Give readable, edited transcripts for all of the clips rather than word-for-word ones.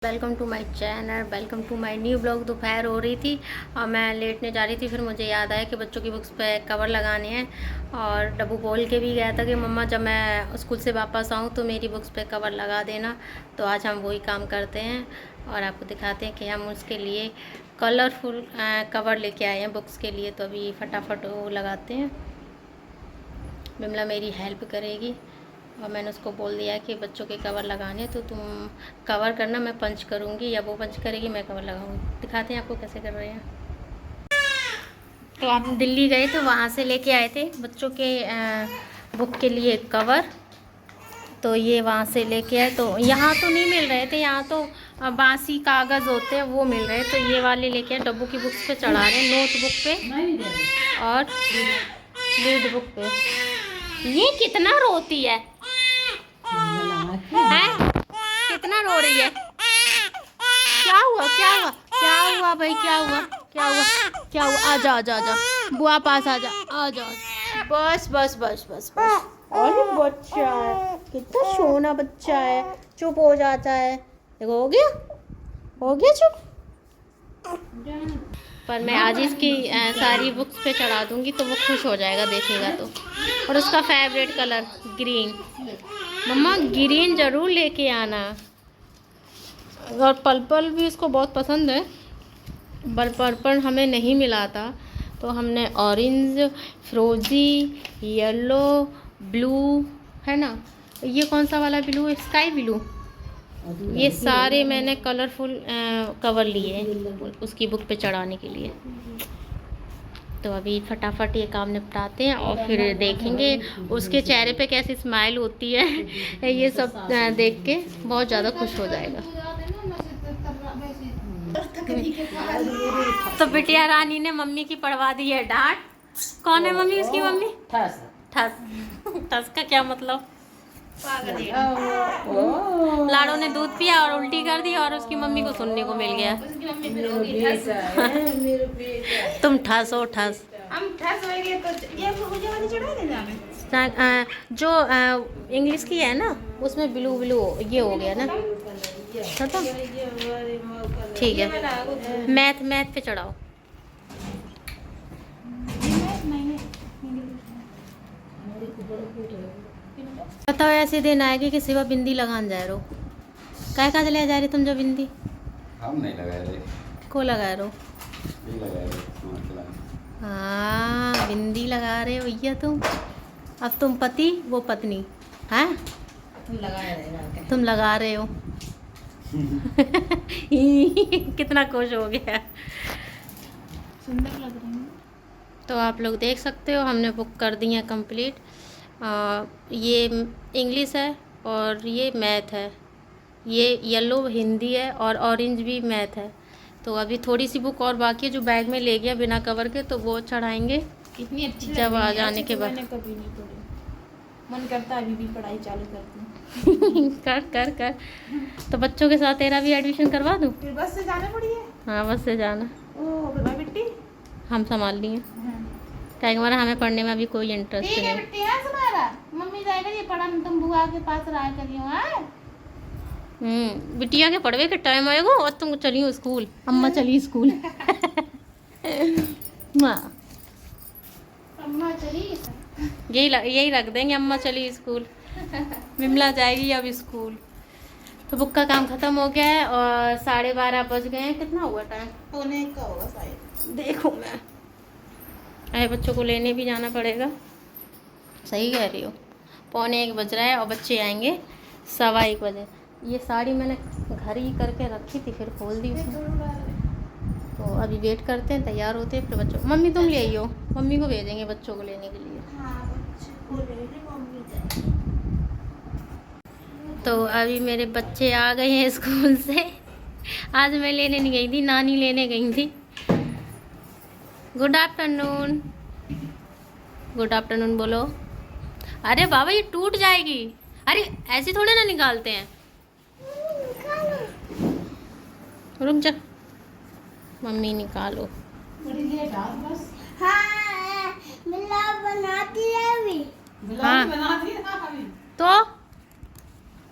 Welcome to my channel, welcome to my new blog. दोपहर हो रही थी और मैं लेटने जा रही थी। फिर मुझे याद आया कि बच्चों की बुक्स पे कवर लगाने हैं और डब्बू बोल के भी गया था कि मम्मा जब मैं स्कूल से वापस आऊँ तो मेरी बुक्स पे कवर लगा देना। तो आज हम वही काम करते हैं और आपको दिखाते हैं कि हम उसके लिए कलरफुल कवर लेके आए हैं बुक्स के लिए। तो अभी फटाफट वो लगाते हैं। बिमला मेरी हेल्प करेगी और मैंने उसको बोल दिया कि बच्चों के कवर लगाने, तो तुम कवर करना, मैं पंच करूँगी या वो पंच करेगी, मैं कवर लगाऊंगी। दिखाते हैं आपको कैसे कर रहे हैं। तो हम दिल्ली गए तो वहाँ से लेके आए थे बच्चों के बुक के लिए कवर। तो ये वहाँ से लेके आए। तो यहाँ तो नहीं मिल रहे थे, यहाँ तो बासी कागज़ होते हैं वो मिल रहे। तो ये वाले लेके आए, डब्बू की बुक्स पे चढ़ा रहे हैं, नोटबुक पे और रीड बुक पे। ये कितना रोती है कितना रो रही है। क्या हुआ क्या हुआ क्या हुआ भाई, क्या हुआ क्या हुआ क्या हुआ। आजा आजा आजा बुआ पास आजा आजा। बस बस बस बस बस। अरे बच्चा है, कितना सोना बच्चा है, चुप हो जाता है। देखो हो गया चुप। पर मैं आज इसकी सारी बुक्स पे चढ़ा दूंगी तो वो खुश हो जाएगा देखेगा तो। और उसका फेवरेट कलर ग्रीन। मम्मा ग्रीन ज़रूर लेके आना। और पर्पल भी इसको बहुत पसंद है, पर पर्पल हमें नहीं मिला था तो हमने ऑरेंज, फ्रोजी, येलो, ब्लू है ना, ये कौन सा वाला ब्लू है, स्काई ब्लू, ये सारे मैंने कलरफुल कवर लिए उसकी बुक पे चढ़ाने के लिए। तो अभी फटाफट ये काम निपटाते हैं और फिर देखेंगे उसके चेहरे पे कैसी स्माइल होती है। ये सब देख के बहुत ज़्यादा खुश हो जाएगा। तो बिटिया रानी ने मम्मी की पढ़वा दी है डांट। कौन है मम्मी, उसकी मम्मी? ठस ठस। ठस का क्या मतलब? लाड़ो ने दूध पिया और उल्टी कर दी और उसकी मम्मी को सुनने को मिल गया तुम ठस हो ठस। हम ठस हो गए तो ये मुझे वाली चढ़ा देना हमें। जो इंग्लिश की है ना उसमें ब्लू ब्लू ये हो गया ना, खत्म। ठीक है, मैथ पे चढ़ाओ। बताओ ऐसे दिन आएगी कि सिवा बिंदी लगान जा रहे हो। काय का चले जा रही तुम जो बिंदी? हम नहीं लगाए रे। को लगा रहे हो? नहीं लगाए रे। हाँ बिंदी लगा रहे हो भैया तुम। अब तुम पति वो पत्नी हैं, तुम लगा रहे हो। कितना खुश हो गया, सुंदर लग रही है। तो आप लोग देख सकते हो हमने बुक कर दी है कंप्लीट। ये इंग्लिश है और ये मैथ है, ये येलो हिंदी है और ऑरेंज भी मैथ है। तो अभी थोड़ी सी बुक और बाकी है जो बैग में ले गया बिना कवर के, तो वो चढ़ाएंगे कितनी अच्छी जब आ जाने के बाद। मैंने कभी नहीं पढ़ी, मन करता है अभी भी पढ़ाई चालू करती कर कर कर। तो बच्चों के साथ तेरा भी एडमिशन करवा दूँ? फिर बस से जाना पड़ी है। हाँ बस से जाना, ओ बाबा बिट्टी हम संभाल लिए। क्या हमारा हमें पढ़ने में अभी कोई इंटरेस्ट ठीक है नहीं। बिट्टी है तुम्हारा, मम्मी जाएगा ये पढ़ा तुम बुआ के पास रहा करियो। हाँ बिटिया के पढ़वे के टाइम आएगा और तुम चलियो स्कूल। अम्मा चली स्कूल। माँ अम्मा चली यही रख देंगे, अम्मा चली स्कूल। विमला जाएगी अब स्कूल। तो बुक का काम ख़त्म हो गया है और 12:30 बज गए हैं। कितना हुआ टाइम? होने का होगा शायद, देखो मैं अरे बच्चों को लेने भी जाना पड़ेगा। सही कह रही हो, 1:45 बज रहा है और बच्चे आएंगे 1:15 बजे। ये साड़ी मैंने घर ही करके रखी थी फिर खोल दी उसने। तो अभी वेट करते हैं, तैयार होते हैं फिर बच्चों। मम्मी तुम ले आइयो, मम्मी को भेजेंगे बच्चों को लेने के लिए। तो अभी मेरे बच्चे आ गए हैं स्कूल से। आज मैं लेने नहीं गई थी, नानी लेने गई थी। गुड आफ्टरनून, गुड आफ्टरनून बोलो। अरे बाबा ये टूट जाएगी। अरे ऐसे थोड़े ना निकालते हैं, रुक जा मम्मी निकालो। हाँ बनाती है अभी। हाँ बनाती है अभी। तो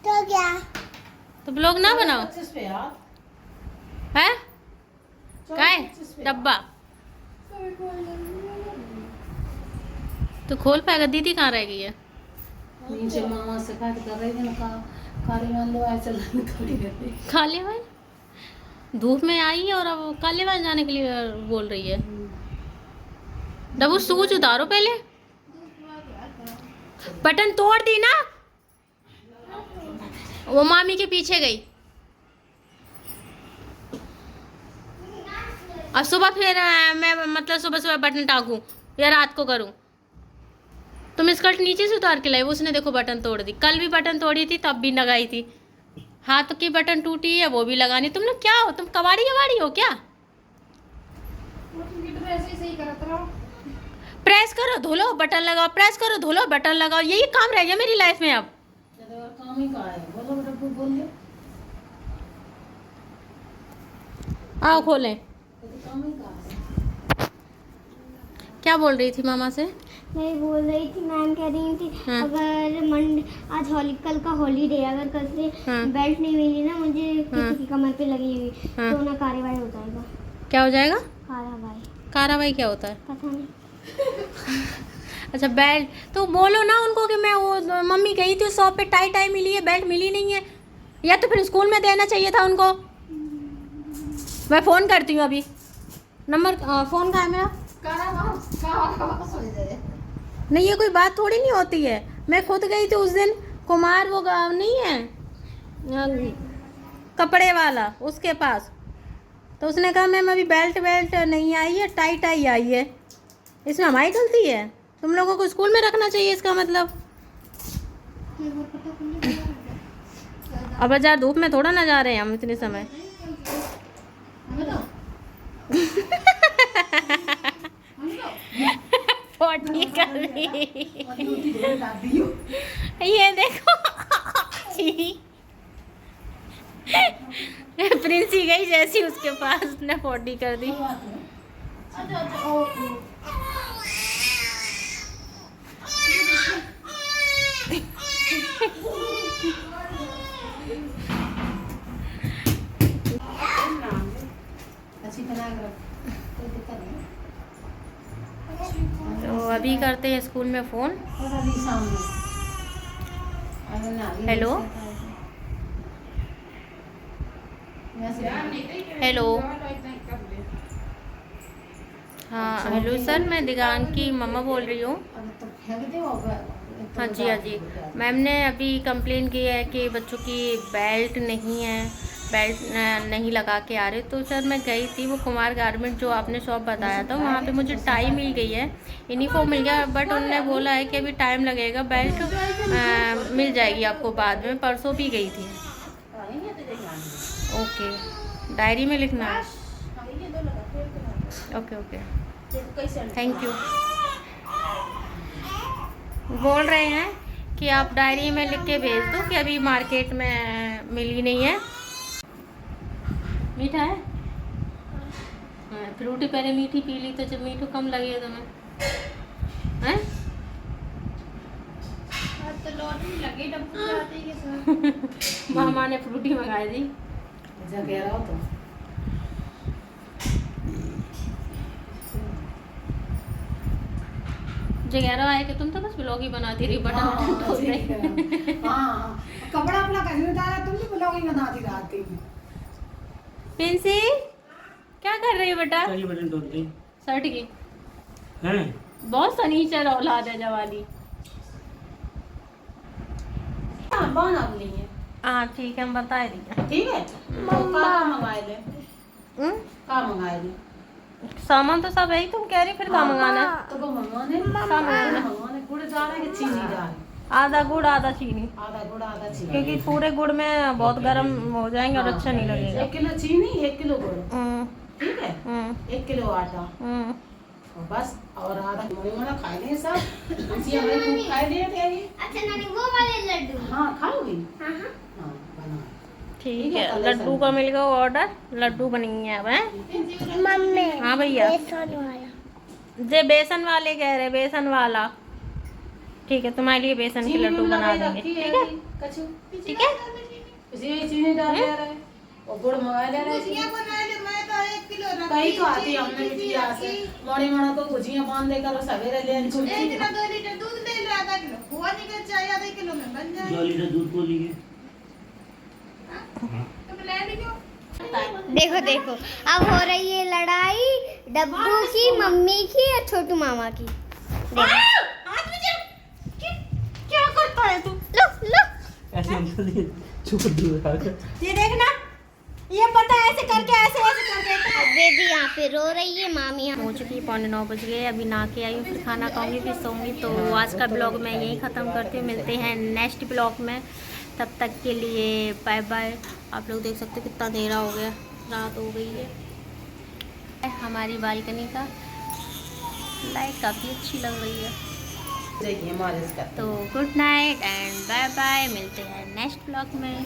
तो क्या? तो ब्लॉग ना बनाओ। 25 पे यार। है क्या है 25 पे डब्बा? तो खोल पाएगा? दीदी कहाँ रह गई है? नीचे मामा से बात कर रही थी ना, काली मान लो ऐसे लाइन खड़ी कर रही। काले भाई धूप में आई है और अब काले भाई जाने के लिए बोल रही है। डब्बू सूच उतारो पहले। बटन तोड़ दी ना, वो मामी के पीछे गई। अब सुबह फिर मैं मतलब सुबह सुबह बटन टाकूं या रात को करूं? तुम स्कर्ट नीचे से उतार के लाई, उसने देखो बटन तोड़ दी। कल भी बटन तोड़ी थी तब भी लगाई थी। हाथ की बटन टूटी है वो भी लगानी। तुम लोग क्या हो? तुम कबाड़ी कबाड़ी हो क्या? प्रेस करो धुलो बटन लगाओ, प्रेस करो धुलो बटन लगाओ, यही काम रह गया मेरी लाइफ में अब। काम ही कहा है, बोलो डब्बू बोलिए। आओ खोलें। काम ही कहा है। क्या बोल रही थी मामा से? मैं बोल रही थी, मैम कह रही थी हाँ। अगर आज कल का हॉलीडे है, अगर कल से हाँ। बेल्ट नहीं मिली ना मुझे हाँ। किसी की कमर पे लगी हुई हाँ। तो ना कार्रवाई हो जाएगा। क्या हो जाएगा? कार्रवाई कार्रवाई क्या होता है? पता नहीं। अच्छा बेल्ट तो बोलो ना उनको कि मैं वो मम्मी गई थी शॉप पे, टाई टाई मिली है, बेल्ट मिली नहीं है। या तो फिर स्कूल में देना चाहिए था उनको। मैं फ़ोन करती हूँ अभी। नंबर फ़ोन कहाँ है मेरा? नहीं ये कोई बात थोड़ी नहीं होती है। मैं खुद गई थी उस दिन, कुमार वो गाँव नहीं है कपड़े वाला, उसके पास। तो उसने कहा मैम अभी बेल्ट नहीं आई है, टाई टाई आई है। इसमें हमारी गलती है? तुम लोगों को स्कूल में रखना चाहिए इसका मतलब। अब बाजार धूप में थोड़ा ना जा रहे हैं हम इतने समय। पोटी कर रही। ये देखो प्रिंसी गई जैसी उसके पास, उसने पोटी कर दी। तो अभी करते हैं स्कूल में फ़ोन। Hello hello. हाँ हेलो सर, मैं दिगान की मम्मा बोल रही हूँ। हाँ जी मैम ने अभी कंप्लेन की है कि बच्चों की बेल्ट नहीं है, बेल्ट नहीं लगा के आ रहे। तो सर मैं गई थी वो कुमार गारमेंट जो आपने शॉप बताया था, वहाँ पे मुझे टाई मिल गई है, यूनिफॉर्म मिल गया, बट उन्होंने बोला है कि अभी टाइम लगेगा, बेल्ट मिल जाएगी आपको बाद में। परसों भी गई थी। ओके डायरी में लिखना है। Okay thank you. बोल रहे हैं कि आप डायरी में लिख के भेज दो कि अभी मार्केट में मिली नहीं है। मीठा है? हाँ, फ्रूटी पहले मीठी पी ली तो जब मीठू कम लगे तुम्हें हैं? तो लॉटरी लगे डब्बू जाते के साथ। मामा ने फ्रूटी मंगाई थी। ऐसा कह रहा हो तो जगह आए कि तुम तो बस ब्लॉग ही बनाती रही, बटन ठोक रही। हाँ, कपड़ा अपना कहीं उतारा, तुम भी ब्लॉग ही बनाती रहती। पिंसी क्या कर रही है बेटा? सारी बटन तोड़ते शर्ट की हैं। बहुत फर्नीचर औलाद है जवाली। हाँ, बन अब नहीं है। हाँ ठीक है हम बता दिए। ठीक है, तो का मंगाए ले, का मंगाए ले। सामान तो सब है ही, तुम कह रही फिर क्या मंगाना है? तो वो मंगाने गुड़ जा रहा है कि चीनी जा रहा है? आधा गुड़ आधा चीनी, आधा गुड़ आधा चीनी। क्योंकि पूरे गुड़ में बहुत गर्म हो जाएंगे और अच्छा नहीं लगेगा। 1 किलो चीनी 1 किलो गुड़, हम्म, ठीक है, हम्म, 1 किलो आटा हम्म। और बस, और आधा मोना खा लें सब। इसी हमें खूब खाए दे देगी। अच्छा नानी वो वाले लड्डू? हाँ खाओगी? हाँ हाँ बना। ठीक है लड्डू का मिल गया ऑर्डर, लड्डू बनेंगे अब हैं? मम्मी हाँ भैया बेसन वाला। जे बेसन वाले कह रहे, बेसन वाला। ठीक है तुम्हारे लिए बेसन के लड्डू बना देंगे। ठीक है कछु ठीक है इसलिए चीनी डाल ले रहे और गुड़ मंगा ले रहे कहीं तो आती हमने बिटिया से मोड़ी मोड़ा को गुजिया बांध देकर सवेरे ले दो लीटर दूध को लिए देखो देखो अब हो रही है लड़ाई डब्बू की, मम्मी की और छोटू मामा की। क्या करता है तू? लो लो ऐसे अंकल ये चुप दूर आ गए। ये देखना, ये पता है ऐसे करके बेबी यहाँ पे रो रही है, मामी यहाँ। हो चुकी है 8:45 बज गए, अभी नहा के आई हूँ, फिर खाना खाऊंगी, फिर सोऊंगी। तो आज का ब्लॉग मैं यहीं ख़त्म करती हूँ, मिलते हैं नेक्स्ट ब्लॉग में। तब तक के लिए बाय बाय। आप लोग देख सकते हो कितना अंधेरा हो गया, रात हो गई है। हमारी बालकनी का लाइट काफ़ी अच्छी लग रही है। हमारे इसका तो good night and bye bye, मिलते हैं नेक्स्ट ब्लॉग में।